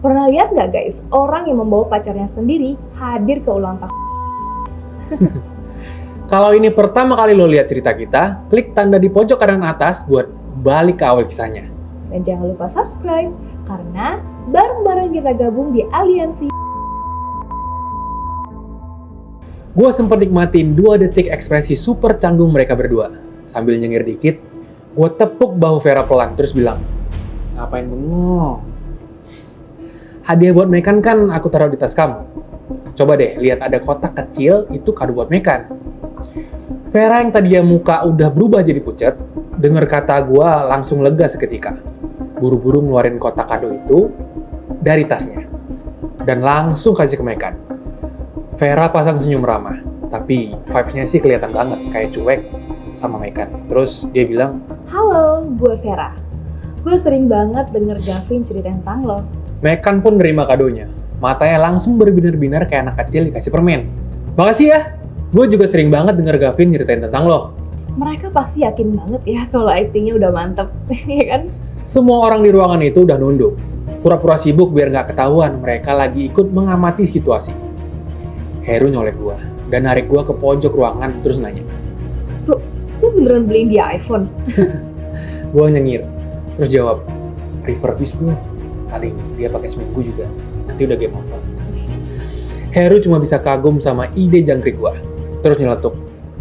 Pernah lihat nggak guys, orang yang membawa pacarnya sendiri hadir ke ulang tahun? Kalau ini pertama kali lo lihat cerita kita, klik tanda di pojok kanan atas buat balik ke awal kisahnya. Dan jangan lupa subscribe, karena bareng-bareng kita gabung di aliansi. Gue sempat nikmatin 2 detik ekspresi super canggung mereka berdua. Sambil nyengir dikit, gue tepuk bahu Vera pelan terus bilang, "Ngapain bengong? Hadiah buat Mekan kan aku taruh di tas kamu. Coba deh lihat ada kotak kecil, itu kado buat Mekan." Vera yang tadinya muka udah berubah jadi pucat, denger kata gue langsung lega seketika. Buru-buru ngeluarin kotak kado itu dari tasnya dan langsung kasih ke Mekan. Vera pasang senyum ramah, tapi vibes-nya sih kelihatan banget kayak cuek sama Mekan. Terus dia bilang, Halo, gue Vera. Gue sering banget denger Gavin cerita tentang lo. Mekan pun nerima kadonya. Matanya langsung berbinar-binar kayak anak kecil dikasih permen. "Makasih ya, gue juga sering banget denger Gavin nyeritain tentang lo." Mereka pasti yakin banget ya kalau actingnya udah mantep, ya kan? Semua orang di ruangan itu udah nunduk. Pura-pura sibuk biar nggak ketahuan mereka lagi ikut mengamati situasi. Heru nyolek gue dan narik gue ke pojok ruangan terus nanya. Bro, lu beneran beliin dia iPhone? Gue nyengir, terus jawab, "Refurbish bro, paling dia pakai seminggu juga, nanti udah game over." Heru cuma bisa kagum sama ide jangkrik gue, terus nyeletuk,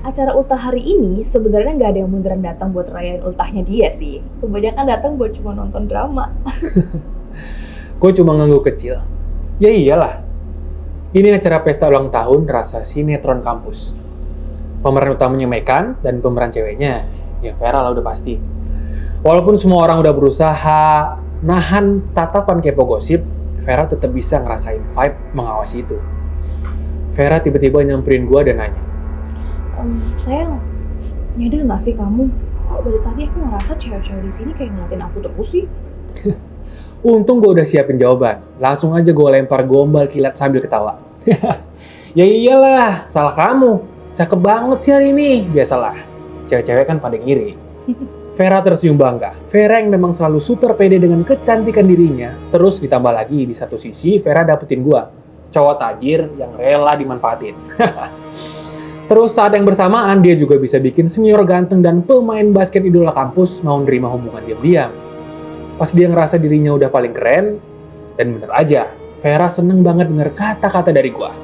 Acara ultah hari ini sebenarnya nggak ada yang beneran datang buat rayain ultahnya dia sih. Kebanyakan datang buat cuma nonton drama. gue cuma ngangguk kecil. Ya iyalah, ini acara pesta ulang tahun rasa sinetron kampus. Pemeran utamanya Mekan dan pemeran ceweknya, ya Vera lah udah pasti. Walaupun semua orang udah berusaha nahan tatapan kepo gosip, Vera tetap bisa ngerasain vibe mengawasi itu. Vera tiba-tiba nyamperin gue dan nanya, Sayang, nyadar nggak sih kamu? Kok dari tadi aku ngerasa cewek-cewek di sini kayak ngeliatin aku terus sih? untung gue udah siapin jawaban. Langsung aja gue lempar gombal kilat sambil ketawa. Ya iyalah, salah kamu. Cakep banget sih hari ini. Biasalah, cewek-cewek kan pada ngiri. Vera tersenyum bangga. Vera yang memang selalu super pede dengan kecantikan dirinya. Terus ditambah lagi di satu sisi, Vera dapetin gua. Cowok tajir yang rela dimanfaatin. Terus saat yang bersamaan, dia juga bisa bikin senior ganteng dan pemain basket idola kampus mau nerima hubungan diam-diam. Pas dia ngerasa dirinya udah paling keren, dan bener aja, Vera seneng banget denger kata-kata dari gua.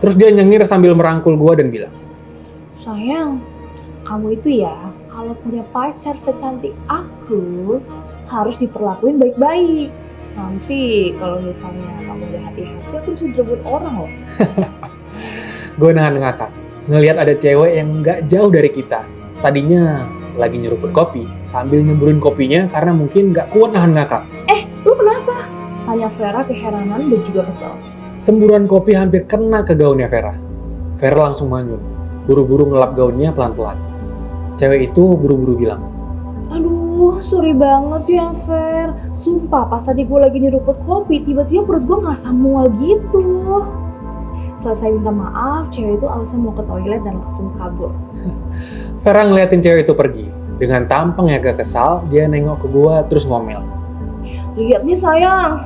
Terus dia nyengir sambil merangkul gua dan bilang, Sayang, kamu itu ya kalau punya pacar secantik aku harus diperlakuin baik-baik. Nanti kalau misalnya kamu udah hati-hati, aku bisa direbut orang loh. gue nahan ngakak. Ngelihat ada cewek yang nggak jauh dari kita. Tadinya lagi nyeruput kopi, sambil nyemburin kopinya karena mungkin nggak kuat nahan ngakak. Lu kenapa? Tanya Vera keheranan dan juga kesel. Semburan kopi hampir kena ke gaunnya Vera. Vera langsung manyun, buru-buru ngelap gaunnya pelan-pelan. Cewek itu buru-buru bilang, Aduh, sorry banget ya Ver. Sumpah pas tadi gue lagi nyeruput kopi, tiba-tiba perut gue ngerasa mual gitu. Selesai minta maaf, cewek itu alasan mau ke toilet dan langsung kabur. Vera ngeliatin cewek itu pergi. Dengan tampang yang agak kesal, dia nengok ke gua terus ngomel. Lihat nih sayang,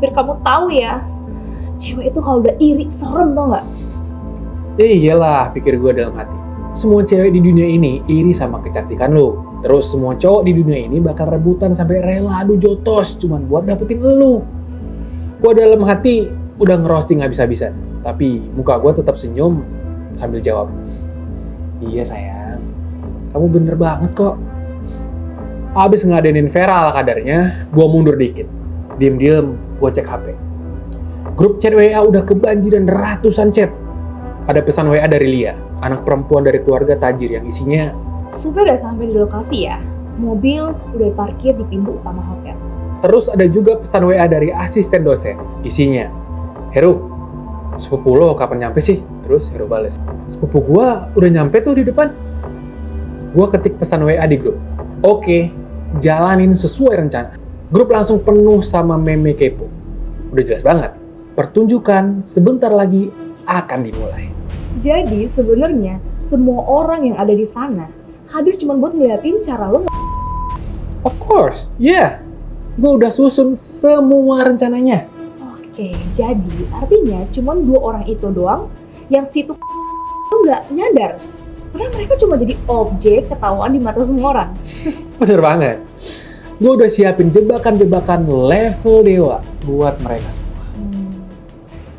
biar kamu tahu ya, cewek itu kalau udah iri serem tau nggak? Iyalah, pikir gua dalam hati. Semua cewek di dunia ini iri sama kecantikan lo. Terus semua cowok di dunia ini bakal rebutan sampai rela adu jotos cuman buat dapetin lo. Gua dalam hati udah ngerosting habis-habisan. Tapi muka gue tetap senyum sambil jawab, "Iya sayang, kamu bener banget kok." Abis ngeladenin Vera ala kadarnya, gue mundur dikit. Diem-diem, gue cek HP. Grup chat WA udah kebanjiran ratusan chat. Ada pesan WA dari Lia, anak perempuan dari keluarga tajir yang isinya, Supir udah sampai di lokasi ya, mobil udah parkir di pintu utama hotel. terus ada juga pesan WA dari asisten dosen, isinya, "Heru, sepupu lo kapan nyampe sih?" Terus Heru bales, "Sepupu gua udah nyampe tuh di depan." Gua ketik pesan WA di grup. Oke, jalanin sesuai rencana. Grup langsung penuh sama meme kepo. Udah jelas banget. Pertunjukan sebentar lagi akan dimulai. Jadi sebenarnya semua orang yang ada di sana hadir cuma buat ngeliatin cara lo. Of course, yeah. Gue udah susun semua rencananya. Oke, jadi artinya cuma 2 orang itu doang yang situ nggak nyadar. Padahal mereka cuma jadi objek ketahuan di mata semua orang. Bener banget. Gue udah siapin jebakan-jebakan level dewa buat mereka semua.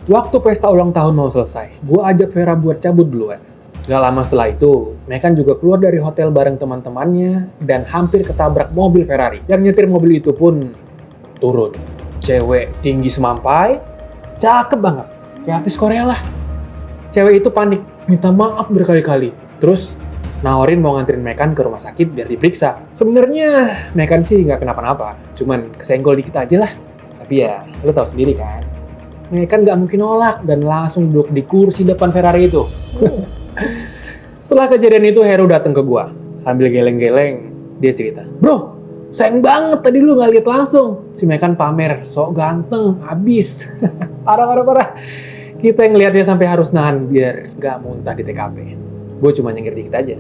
Waktu pesta ulang tahun mau selesai, gue ajak Vera buat cabut duluan. Gak lama setelah itu, Mekan juga keluar dari hotel bareng teman-temannya dan hampir ketabrak mobil Ferrari. Yang nyetir mobil itu pun turun. Cewek tinggi semampai, cakep banget. Kayak artis Korea lah. Cewek itu panik, minta maaf berkali-kali. Terus nawarin mau nganterin Mekan ke rumah sakit biar diperiksa. Sebenarnya Mekan sih nggak kenapa-napa, cuman kesenggol dikit aja lah. Tapi ya, lo tau sendiri kan. Mekan nggak mungkin nolak dan langsung duduk di kursi depan Ferrari itu. Setelah kejadian itu, Heru datang ke gua. Sambil geleng-geleng, dia cerita, "Bro, sayang banget tadi lu nggak lihat langsung. Si Mekan pamer, sok ganteng, habis." Parah. Kita yang lihatnya sampai harus nahan biar nggak muntah di TKP. Gue cuma nyengir dikit aja.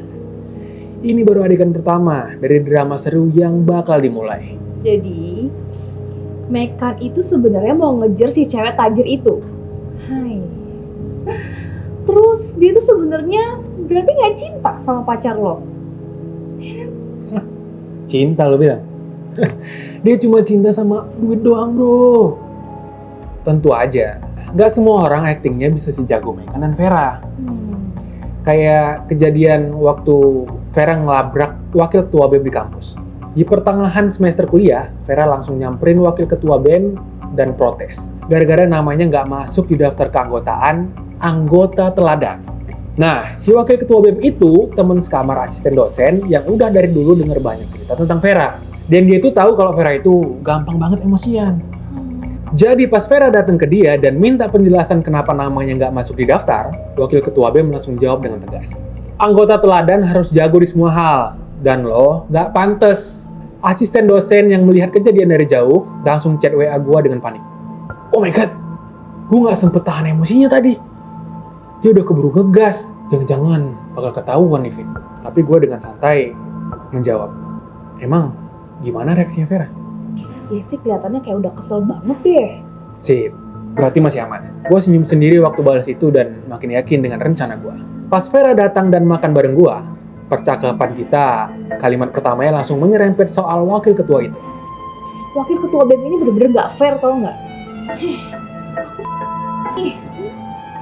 Ini baru adegan pertama dari drama seru yang bakal dimulai. Jadi, Mekan itu sebenarnya mau ngejar si cewek tajir itu. Hai. Terus dia tuh sebenarnya berarti nggak cinta sama pacar lo? Cinta lo bilang? Dia cuma cinta sama duit doang, bro. Tentu aja, nggak semua orang aktingnya bisa sejago Mekan dan Vera. Kayak kejadian waktu Vera ngelabrak wakil ketua BEM di kampus. Di pertengahan semester kuliah, Vera langsung nyamperin wakil ketua BEM dan protes. Gara-gara namanya nggak masuk di daftar keanggotaan anggota teladan. Nah, si wakil ketua BEM itu teman sekamar asisten dosen yang udah dari dulu denger banyak cerita tentang Vera. Dan dia itu tahu kalau Vera itu gampang banget emosian. Jadi pas Vera datang ke dia dan minta penjelasan kenapa namanya nggak masuk di daftar, wakil ketua BEM langsung jawab dengan tegas. Anggota teladan harus jago di semua hal, dan lo nggak pantes. Asisten dosen yang melihat kejadian dari jauh langsung chat WA gua dengan panik. Oh my god, gua nggak sempet tahan emosinya tadi. Dia udah keburu ngegas, jangan-jangan bakal ketahuan nih, Vin. Tapi gua dengan santai menjawab, emang gimana reaksinya Vera? Ya sih kelihatannya kayak udah kesel banget deh. Sip, berarti masih aman. Gue senyum sendiri waktu balas itu dan makin yakin dengan rencana gue. Pas Vera datang dan makan bareng gue, percakapan kita, kalimat pertamanya langsung menyerempet soal wakil ketua itu. Wakil ketua BEM ini bener-bener gak fair, tau gak?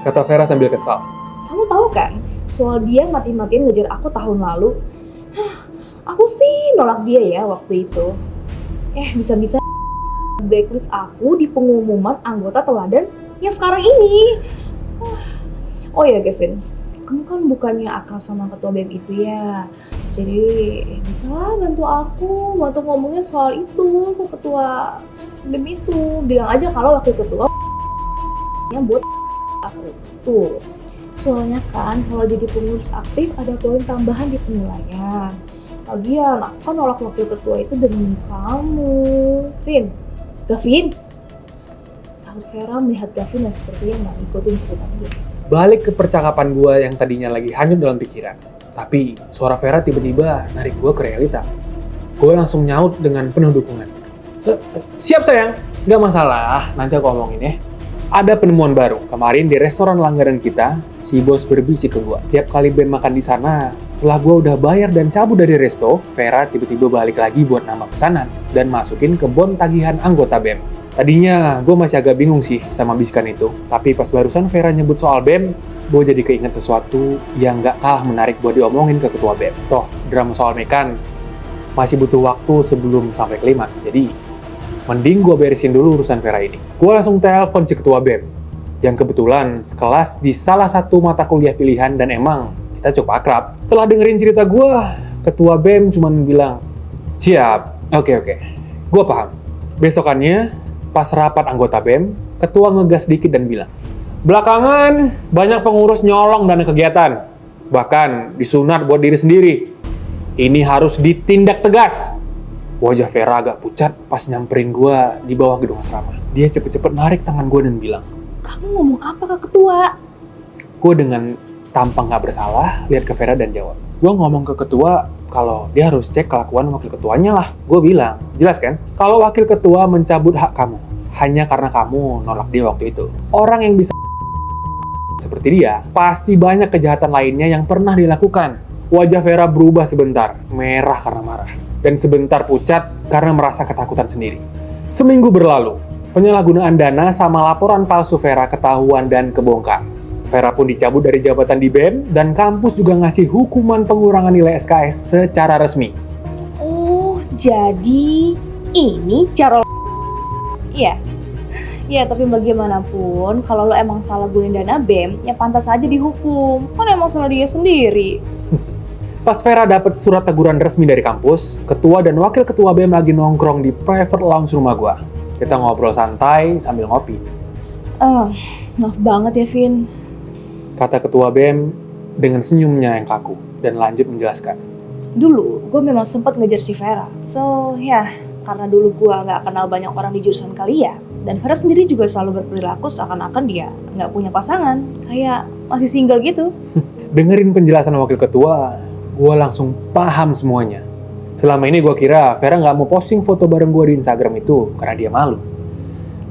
Kata Vera sambil kesal. Kamu tahu kan, soal dia mati-matian ngejar aku tahun lalu. Aku sih nolak dia ya waktu itu. Bisa-bisa blacklist aku di pengumuman anggota teladan yang sekarang ini. Oh ya Kevin, kamu kan bukannya akrab sama ketua BEM itu ya. Jadi bisa lah bantu ngomongnya soal itu ke ketua BEM itu. Bilang aja kalau wakil ketua yang buat aku tuh. Soalnya kan kalau jadi pengurus aktif ada poin tambahan di penilaian. Lagian, aku kan nolak wakil ketua itu demi kamu. Gavin? Sahut Vera melihat Gavin yang sepertinya nggak ngikutin cerita dia. Balik ke percakapan gue yang tadinya lagi hanyut dalam pikiran. Tapi suara Vera tiba-tiba narik gue ke realita. Gue langsung nyaut dengan penuh dukungan. Siap sayang, nggak masalah, nanti aku omongin ya. Ada penemuan baru. Kemarin di restoran langganan kita, si bos berbisik ke gue. Tiap kali BEM makan di sana, setelah gue udah bayar dan cabut dari resto, Vera tiba-tiba balik lagi buat nambah pesanan dan masukin ke bon tagihan anggota BEM. Tadinya gue masih agak bingung sih sama bisikan itu, tapi pas barusan Vera nyebut soal BEM, gue jadi keinget sesuatu yang gak kalah menarik buat diomongin ke ketua BEM. Toh, drama soal Mekan masih butuh waktu sebelum sampai klimaks, jadi mending gue beresin dulu urusan Vera ini. Gue langsung telepon si ketua BEM, yang kebetulan sekelas di salah satu mata kuliah pilihan dan emang kita cukup akrab. Setelah dengerin cerita gue, ketua BEM cuma bilang, siap, oke, gue paham. Besokannya, pas rapat anggota BEM, ketua ngegas dikit dan bilang, belakangan banyak pengurus nyolong dana kegiatan, bahkan disunat buat diri sendiri. Ini harus ditindak tegas. Wajah Vera agak pucat pas nyamperin gue di bawah gedung asrama. Dia cepet-cepet narik tangan gue dan bilang, kamu ngomong apa ke ketua? Gue dengan tampang nggak bersalah, lihat ke Vera dan jawab. Gue ngomong ke ketua kalau dia harus cek kelakuan wakil ketuanya lah. Gue bilang, jelas kan? Kalau wakil ketua mencabut hak kamu, hanya karena kamu nolak dia waktu itu. Orang yang bisa seperti dia, pasti banyak kejahatan lainnya yang pernah dilakukan. Wajah Vera berubah sebentar, merah karena marah. Dan sebentar pucat karena merasa ketakutan sendiri. Seminggu berlalu, penyalahgunaan dana sama laporan palsu Vera ketahuan dan kebongkar. Vera pun dicabut dari jabatan di BEM dan kampus juga ngasih hukuman pengurangan nilai SKS secara resmi. Oh, jadi ini cara Iya. Ya, tapi bagaimanapun, kalau lo emang salah gunain dana BEM, ya pantas aja dihukum. Kan emang salah dia sendiri. Pas Vera dapet surat teguran resmi dari kampus, ketua dan wakil ketua BEM lagi nongkrong di private lounge rumah gua. Kita ngobrol santai sambil ngopi. Maaf banget ya, Vin. Kata ketua BEM dengan senyumnya yang kaku dan lanjut menjelaskan. Dulu, gue memang sempat ngejar si Vera. So, ya, karena dulu gue nggak kenal banyak orang di jurusan kalian. Dan Vera sendiri juga selalu berperilaku seakan-akan dia nggak punya pasangan. Kayak masih single gitu. Dengerin penjelasan wakil ketua, gue langsung paham semuanya. Selama ini gue kira Vera nggak mau posting foto bareng gue di Instagram itu karena dia malu.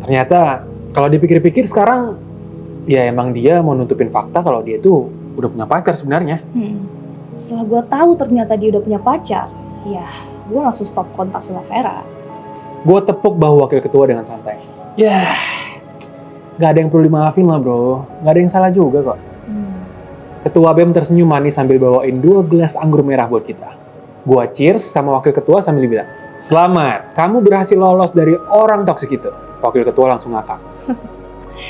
Ternyata, kalau dipikir-pikir sekarang, ya emang dia mau nutupin fakta kalau dia tuh udah punya pacar sebenarnya. Setelah gue tahu ternyata dia udah punya pacar, ya gue langsung stop kontak sama Vera. Gue tepuk bahu wakil ketua dengan santai. Ya, gak ada yang perlu dimaafin lah bro, gak ada yang salah juga kok. Ketua BEM tersenyum manis sambil bawain 2 gelas anggur merah buat kita. Gue cheers sama wakil ketua sambil bilang, "Selamat, kamu berhasil lolos dari orang toksik itu." Wakil ketua langsung ngakak.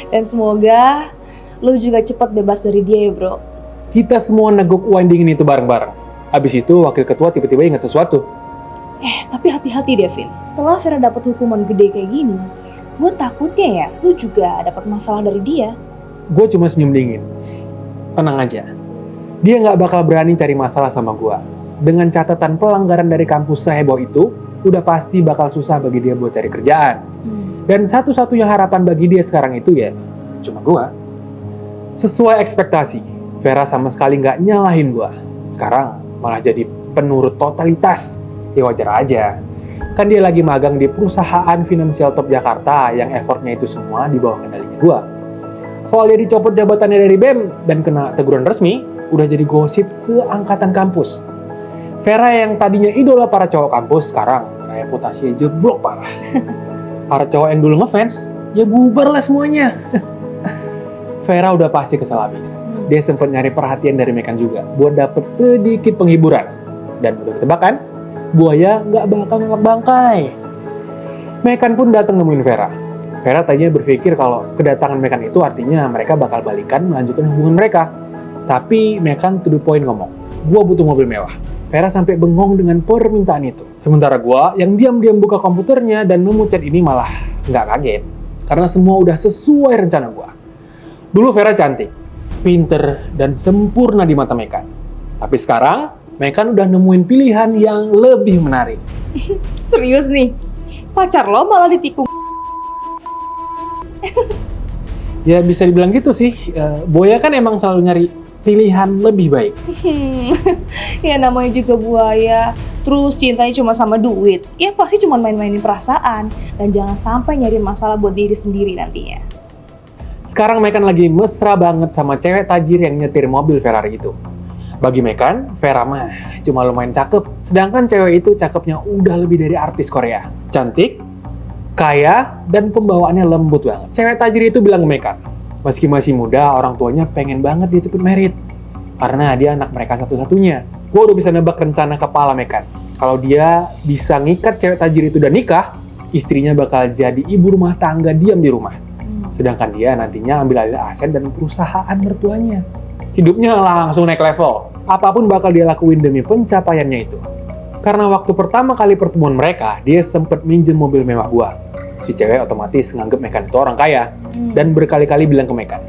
Dan semoga lu juga cepat bebas dari dia ya bro. Kita semua neguk wine dingin itu bareng-bareng. Habis itu wakil ketua tiba-tiba ingat sesuatu. Tapi hati-hati deh Vin. Setelah Vera dapat hukuman gede kayak gini, gue takutnya ya lu juga dapat masalah dari dia. Gue cuma senyum dingin. Tenang aja. Dia nggak bakal berani cari masalah sama gue. Dengan catatan pelanggaran dari kampus seheboh itu, udah pasti bakal susah bagi dia buat cari kerjaan. Dan satu-satunya harapan bagi dia sekarang itu ya cuma gue. Sesuai ekspektasi, Vera sama sekali nggak nyalahin gue. Sekarang malah jadi penurut totalitas. Ya wajar aja. Kan dia lagi magang di perusahaan finansial top Jakarta yang effortnya itu semua di bawah kendalinya gue. Soal dia dicopot jabatannya dari BEM dan kena teguran resmi, udah jadi gosip seangkatan kampus. Vera yang tadinya idola para cowok kampus, sekarang reputasinya jeblok parah. Para cowok yang dulu ngefans, ya bubar lah semuanya. Vera udah pasti kesel habis. Dia sempat nyari perhatian dari Mekan juga, buat dapet sedikit penghiburan. Dan udah ketebak kan? Buaya nggak bakal nganggap bangkai. Mekan pun datang nemuin Vera. Vera tadinya berpikir kalau kedatangan Mekan itu artinya mereka bakal balikan melanjutkan hubungan mereka. Tapi Mekan to the point ngomong, "Gua butuh mobil mewah." Vera sampai bengong dengan permintaan itu. Sementara gua yang diam-diam buka komputernya dan nemu chat ini malah nggak kaget. Karena semua udah sesuai rencana gua. Dulu Vera cantik, pinter, dan sempurna di mata Mekan. Tapi sekarang, Mekan udah nemuin pilihan yang lebih menarik. Serius nih? Pacar lo malah ditikung? Ya bisa dibilang gitu sih. Buaya kan emang selalu nyari pilihan lebih baik. Ya namanya juga buaya. Terus cintanya cuma sama duit. Ya pasti cuma main-mainin perasaan. Dan jangan sampai nyari masalah buat diri sendiri nantinya. Sekarang Mekan lagi mesra banget sama cewek tajir yang nyetir mobil Ferrari itu. Bagi Mekan, Vera mah cuma lumayan cakep. Sedangkan cewek itu cakepnya udah lebih dari artis Korea. Cantik, kaya, dan pembawaannya lembut banget. Cewek tajir itu bilang ke Mekan, meski masih muda, orang tuanya pengen banget dia cepet merit. Karena dia anak mereka satu-satunya. Gue udah bisa nebak rencana kepala Mekan. Kalau dia bisa ngikat cewek tajir itu dan nikah, istrinya bakal jadi ibu rumah tangga diam di rumah. Sedangkan dia nantinya ambil alih aset dan perusahaan mertuanya. Hidupnya langsung naik level. Apapun bakal dia lakuin demi pencapaiannya itu. Karena waktu pertama kali pertemuan mereka, dia sempet minjem mobil mewah gua. Si cewek otomatis nganggep Mekan itu orang kaya. Dan berkali-kali bilang ke Mekan,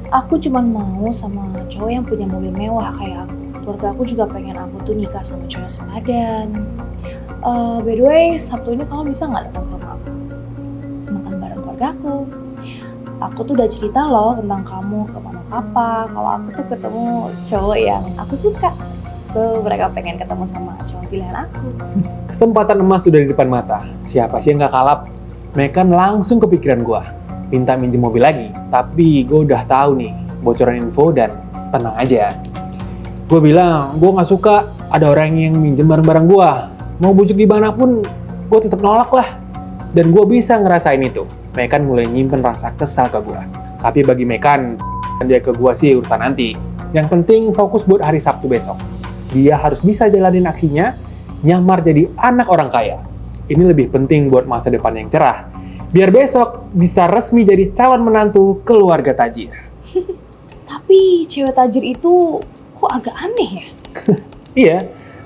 "Aku cuma mau sama cowok yang punya mobil mewah kayak aku. Keluarga aku juga pengen aku tuh nikah sama cowok sepadan. By the way, Sabtu ini kamu bisa nggak datang ke rumah aku? Makan bareng keluarga aku. aku tuh udah cerita loh tentang kamu ke mama papa, kalau aku tuh ketemu cowok yang aku suka. So, mereka pengen ketemu sama cowok pilihan aku. Kesempatan emas sudah di depan mata. Siapa sih yang nggak kalap? Mekan langsung kepikiran gue. Minta minjem mobil lagi. Tapi gue udah tahu nih bocoran info dan tenang aja. Gue bilang, gue nggak suka ada orang yang minjem barang-barang gue. Mau bujuk dimanapun, gue tetap nolak lah. Dan gue bisa ngerasain itu. Mekan mulai nyimpen rasa kesal ke gue. Tapi bagi Mekan, dia ke gue sih urusan nanti. Yang penting fokus buat hari Sabtu besok. Dia harus bisa jalanin aksinya, nyamar jadi anak orang kaya. Ini lebih penting buat masa depan yang cerah. Biar besok bisa resmi jadi calon menantu keluarga tajir. Tapi cewek tajir itu kok agak aneh ya? Iya,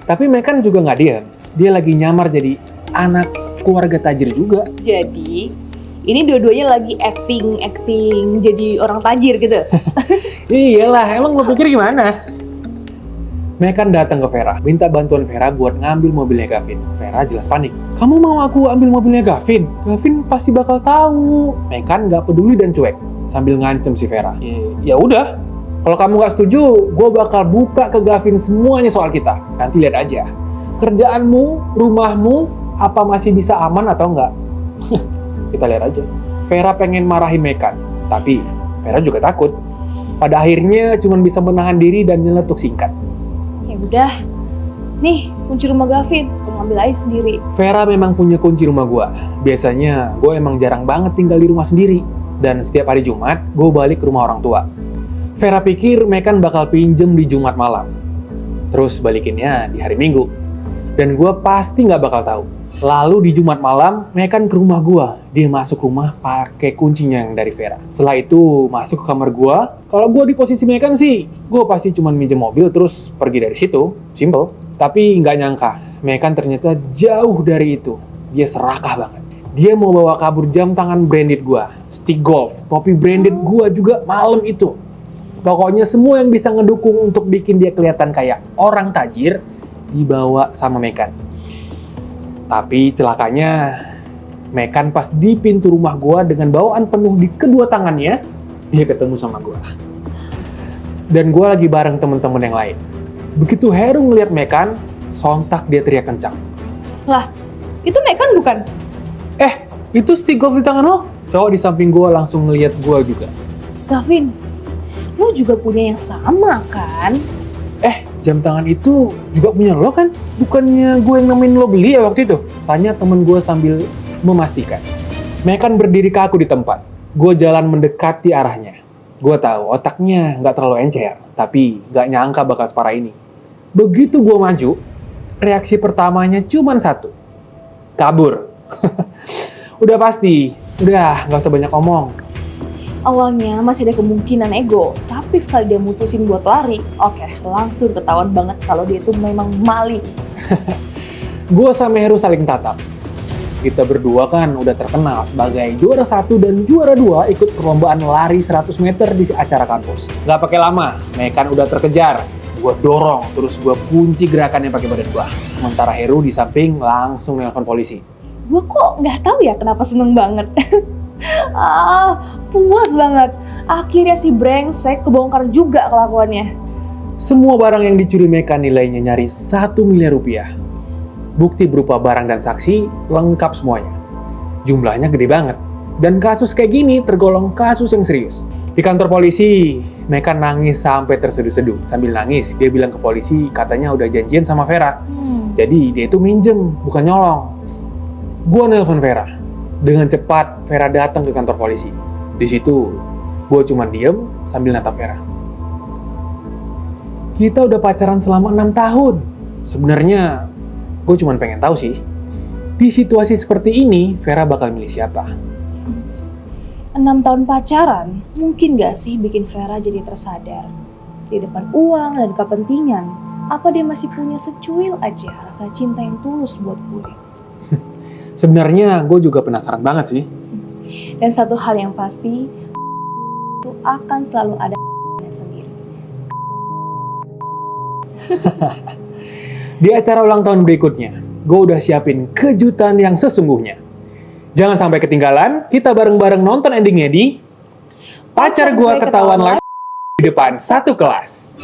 tapi Mekan juga nggak diam. Dia lagi nyamar jadi anak keluarga tajir juga. Jadi, ini dua-duanya lagi acting jadi orang tajir gitu. Iyalah, emang lo pikir gimana? Mekan datang ke Vera, minta bantuan Vera buat ngambil mobilnya Gavin. Vera jelas panik. Kamu mau aku ambil mobilnya Gavin? Gavin pasti bakal tahu. Mekan nggak peduli dan cuek, sambil ngancem si Vera. Ya udah, kalau kamu nggak setuju, gue bakal buka ke Gavin semuanya soal kita. Nanti lihat aja. Kerjaanmu, rumahmu, apa masih bisa aman atau enggak? Kita lihat aja. Vera pengen marahin Mekan, tapi Vera juga takut. Pada akhirnya cuma bisa menahan diri dan nyeletuk singkat. Ya udah, nih kunci rumah Gavin, kamu ambil aja sendiri. Vera memang punya kunci rumah gue. Biasanya gue emang jarang banget tinggal di rumah sendiri. Dan setiap hari Jumat, gue balik ke rumah orang tua. Vera pikir Mekan bakal pinjem di Jumat malam. Terus balikinnya di hari Minggu. Dan gue pasti nggak bakal tahu. Lalu di Jumat malam, Mekan ke rumah gue. Dia masuk rumah pakai kuncinya yang dari Vera. Setelah itu masuk ke kamar gue. Kalau gue di posisi Mekan sih, gue pasti cuma minjem mobil terus pergi dari situ. Simple. Tapi nggak nyangka, Mekan ternyata jauh dari itu. Dia serakah banget. Dia mau bawa kabur jam tangan branded gue. Stick golf, topi branded gue juga malam itu. Pokoknya semua yang bisa ngedukung untuk bikin dia kelihatan kayak orang tajir dibawa sama Mekan. Tapi celakanya, Mekan pas di pintu rumah gua dengan bawaan penuh di kedua tangannya, dia ketemu sama gua. Dan gua lagi bareng temen-temen yang lain. Begitu Heru ngeliat Mekan, sontak dia teriak kencang. Lah, itu Mekan bukan? Itu stick golf di tangan lo? Cowok di samping gua langsung ngeliat gua juga. Gavin, lu juga punya yang sama kan? Jam tangan itu juga punya lo kan? Bukannya gue yang nemenin lo beli ya waktu itu? Tanya temen gue sambil memastikan. Mekan berdiri kaku di tempat. Gue jalan mendekati arahnya. Gue tahu otaknya nggak terlalu encer, tapi nggak nyangka bakal separah ini. Begitu gue maju, reaksi pertamanya cuma satu. Kabur. Udah pasti. Udah, nggak usah banyak omong. Awalnya masih ada kemungkinan ego, tapi sekali dia mutusin buat lari, oke, langsung ketahuan banget kalau dia itu memang maling. Gue sama Heru saling tatap. Kita berdua kan udah terkenal sebagai juara 1 dan juara 2 ikut perlombaan lari 100 meter di acara kampus. Gak pakai lama, Mekan udah terkejar. Gue dorong, terus gue kunci gerakannya pakai badan gue. Sementara Heru di samping langsung nelpon polisi. Gue kok nggak tahu ya kenapa seneng banget. Puas banget. Akhirnya si brengsek kebongkar juga kelakuannya. Semua barang yang dicuri Mekan nilainya nyaris 1 miliar rupiah. Bukti berupa barang dan saksi lengkap semuanya. Jumlahnya gede banget. Dan kasus kayak gini tergolong kasus yang serius. Di kantor polisi, Mekan nangis sampai terseduh-seduh. Sambil nangis, dia bilang ke polisi katanya udah janjian sama Vera. Jadi dia itu minjem, bukan nyolong. Gua nelpon Vera. Dengan cepat, Vera datang ke kantor polisi. Di situ, gue cuma diem sambil natap Vera. Kita udah pacaran selama 6 tahun. Sebenarnya, gue cuma pengen tahu sih, di situasi seperti ini, Vera bakal milih siapa? 6 tahun pacaran, mungkin gak sih bikin Vera jadi tersadar? Di depan uang dan kepentingan, apa dia masih punya secuil aja rasa cinta yang tulus buat gue? Sebenarnya gue juga penasaran banget sih. Dan satu hal yang pasti, itu akan selalu ada sendiri. Di acara ulang tahun berikutnya, gue udah siapin kejutan yang sesungguhnya. Jangan sampai ketinggalan, kita bareng-bareng nonton endingnya di Pacar gue ketahuan live di depan satu kelas.